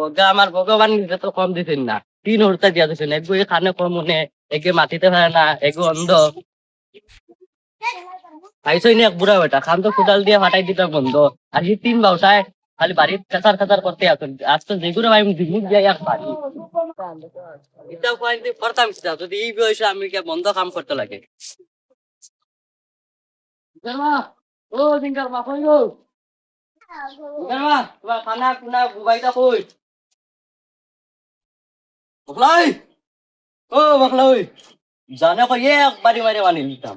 বগা আমার ভগবান নিজে তো কম দিতেন না, 3 হর্তা দিয়া দিতেন, এক বই খানে কম মনে, একে মাটিতে পারে না, একে অন্ধ। পাইছই না এক বুড়া বেটা, খান তো কোদাল দিয়ে ফাটাই দিতে বন্ধ। আর এই 3 বাউটায় খালি বাড়ির কাতার কাতার করতে আসুন, আজ তো যেগুলো ভাই দিমুখ যাই এক বাড়ি। এটাও কয়েকদিন করতাম সেটা, যদি এই বয়সে আমি কে বন্ধ কাম করতে লাগে। জিঙ্গার মা, ও জিঙ্গার মা কই গো? জিঙ্গার মা, তোমার খানা কুনা বুবাইটা কই? বকলাই, ও বকলাই, জানে কই এক বাড়ি মারি মানি নিতাম।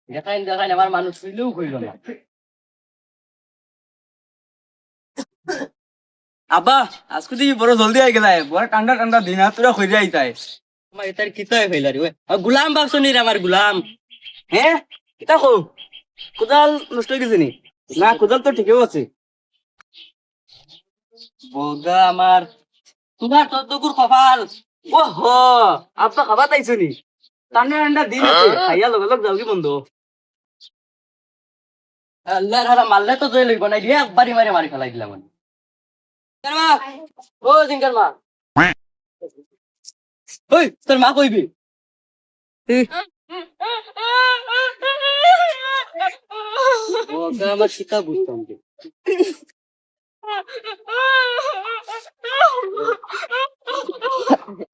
দেখাইন দেখাইন আমার মানুষ কইলেও কইল না। আব্বা আজকে তুই বড় জলদি আই গেলাই, বড় ঠান্ডা ঠান্ডা দিন আর তোরা খুঁজে আইতাই। আমার এটার কিতাই ফেলারি ওই গুলাম ভাবছো নি রে আমার গুলাম। হ্যাঁ কিতা কো, কোদাল নষ্ট হয়ে গেছে নি? না কোদাল তো ঠিকই আছে। বগা আমার, তোমার তো দুকুর কপাল। ও হো, আব্বা খাবার তাইছো নি? ঠান্ডা ঠান্ডা দিন আছে, খাইয়া লগে লগ যাও কি বন্ধু? আল্লাহর হারা মারলে তো জয় লইব না, এক বাড়ি মারি মারি ফেলাই দিলাম আমি। জিঙ্গার মা, ও জিঙ্গার মা, ওই তোর মা কইবি? বগা আমার শিকা বুঝতাম যে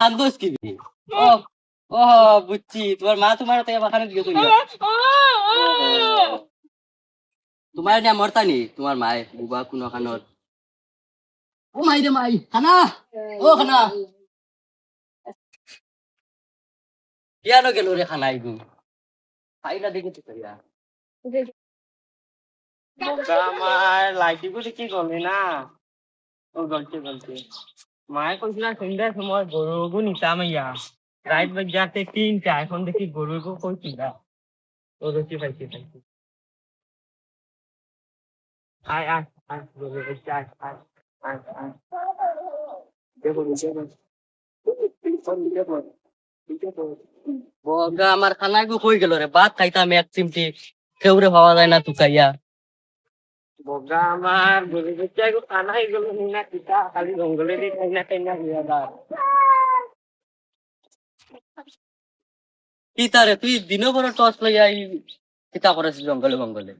কান্দোস কি বে? ও ও বুঝছি, তোমার মা তোমার তো বাখানে দিয়ে কইলা। তোমার নিয়ে মরতা নি তোমার মায়ে বুবা কোনো খানত। ও মাই রে মাই, খানা, ও খানা, কেন গেল রে খানা আইগু? খাইলা দেখি তো কইয়া। আমার লাইটি গুলি কি গলে না? ও গলতে গলতে মায়ে কইছিল সন্ধ্যার সময় গরু নিতাম ইয়া, রাত বাজাতে 3টা, এখন দেখি গরু কইছিল ও দেখি পাইছি পাইছি। আয় আয় আয় গরু বাচ্চা, আয় আয় আয় আয়, দেখো দেখো ফোন দিতে পার দিতে পার। বগা আমার খানা গু কই গেল রে, ভাত খাইতাম এক চিমটি, কেউরে পাওয়া যায় না তুকাইয়া। বগা আমার গরু বাচ্চা গো কানাই গেল না, কিতা খালি জঙ্গলে দি খাই না হইয়া দা। কিতা রে তুই দিনও বড় টর্চ লইয়া কিতা করেছিস জঙ্গলে মঙ্গলে?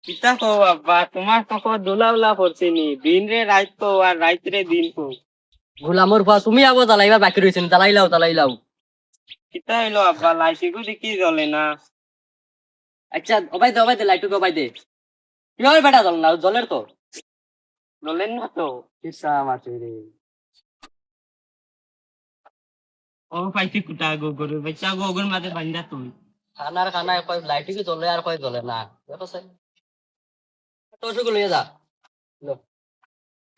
কিতা কও আব্বা, তোমার তখন দোলা উলা পড়ছে নি, দিন রে রাত কো আর রাত রে দিন কো। গোলামর পা তুমি আবো জ্বালাইবা বাকি রয়েছেন, জ্বালাইলাও জ্বালাইলাও। কিতা হইলো আব্বা, লাইটি গুলি কি জ্বলে না? আচ্ছা অবাই দে লাইটুকে অবাই দে। কি হয় বেটা জল না জলের তো। জ্বলেন না তো। কিসা মাছি রে। ও পাইছি কুটা গো, গরু বাচ্চা গো ওগুন মাঝে বান্ধা তুমি। খানার খানায় কয় লাইটু কি জ্বলে আর কয় জ্বলে না, দেখো স্যার তোষকে লইয়া যা। লো।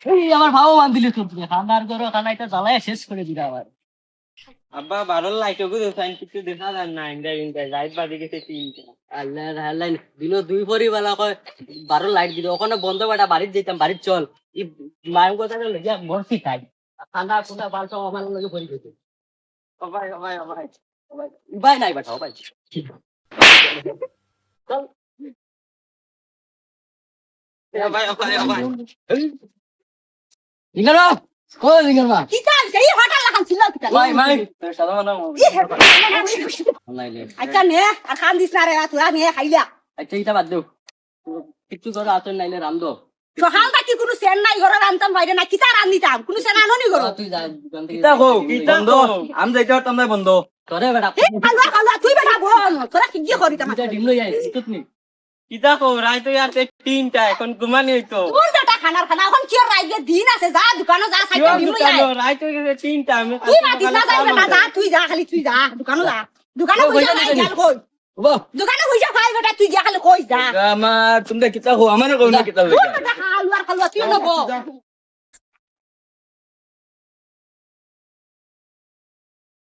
এই আমার ভাও মান দিলি তুমি, খানার গরো খানা এটা জ্বালায় শেষ করে দিলা আবার। আব্বা বারোর লাইট গো দেখাইন, কিছু দেখা যায় না, ইন্ডা ইন্ডা রাত বাজে গেছে 3টা। আল্লাহ আল্লাহ, দিন দুই পরি বেলা কয় 12 লাইট দিল, ওখানে বন্ধ বেটা বাড়ির যেতাম, বাড়ির চল ই মায়ের কথা লইয়া মরছি খাই। খানা খুনা বালটা আমার লগে ভরি গেছে। ও ভাই ও ভাই ও ভাই। ভাই নাই বেটা ভাই। চল। ও ভাই ও ভাই ও ভাই। জিঙ্গার মা, ও জিঙ্গার মা, কিতাল এই হঠাৎ লাগান ছিল কিতাল মাই মাই তোর সাদা মানা নাইলে। আচ্ছা নে আর খান দিস না রে তুই নে খাইলা আচ্ছা এটা বাদ দেও, কিছু করে আতর নাইলে রান্ধো। সকাল থাকি কোনো সেন নাই ঘরে রান্তাম বাইরে না কিতা রান্দিতাম কোনো সেন আননি ঘর তুই যা দোকান থেকে কিতা কো কিতা বন্ধ, আমি যাইতে পারতাম না বন্ধ। করে বেটা। খালুয়া খালুয়া তুই বেটা বল তোরা কি কি করিতাম দুইটা ডিম লই আই ইতত নি। কিতা কো রাত আর 3টা, এখন ঘুমানি হইতো। তোর বেটা খানার খানা এখন কি রাইগে দিন আছে যা দোকানে যা সাইতে কিয় দিন লই দোকানো আয় রাত হয়ে গেছে 3টা, আমি তুই মাতিস না যাই বেটা যা তুই যা খালি তুই যা দোকানে যা দোকানে কই যা গেল কই ও দোকানে কই যা খাই বেটা তুই যা খালি কই যা আমার তোমরা কিতা কো, আমারে কও না কিতা তোর লইয়া। বেটা খালুয়া খালুয়া তুই নবো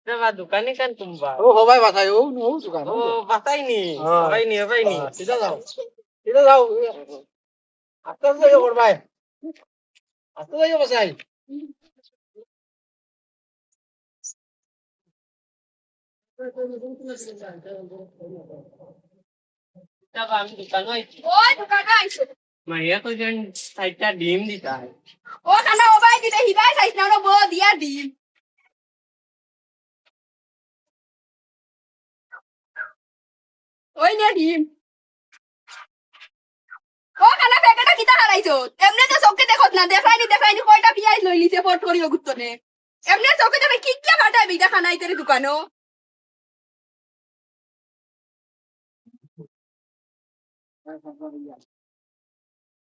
দেবা দোকানে কান তুমবা। ও হবাই বাতাই ও নো দোকান ও বাতাইনি হ্যাঁ। হবাইনি হবাইনি। সিধা যাও সিধা যাও আস্তে আস্তে যাও করবাই আস্তে যাও বাসাই দেবা আমি দোকান হই। ওই দোকানে আইছে মাইয়া কইছেন 4টা ডিম দিতা ও খানা ওবাই দিলে হিবাই চাইছ না বো দিয়া দিম ওই নে ডিম ও খানা প্যাকেটটা কিতা হারাইছো এমনে তো চোখে দেখত না দেখাইনি কয়টা পিয়াজ লই লিছে ফট করিও গুত্তনে এমনে চোখে দেখে কি কি ফাটাই বিটা খানাই তেরে দোকানো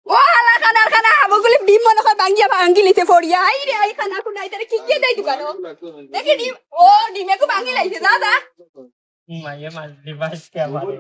ও হালা খানা হাবগুলি ডিম মনে হয় ভাঙ্গি লিছে ফড়িয়া আই রে আই খানা কুনাই তেরে কি কি দেই দোকানো দেখি ডিম ও ডিমে কো ভাঙ্গি লাইছে দাদা মাইয়া মাছ দিবাস কে আমারে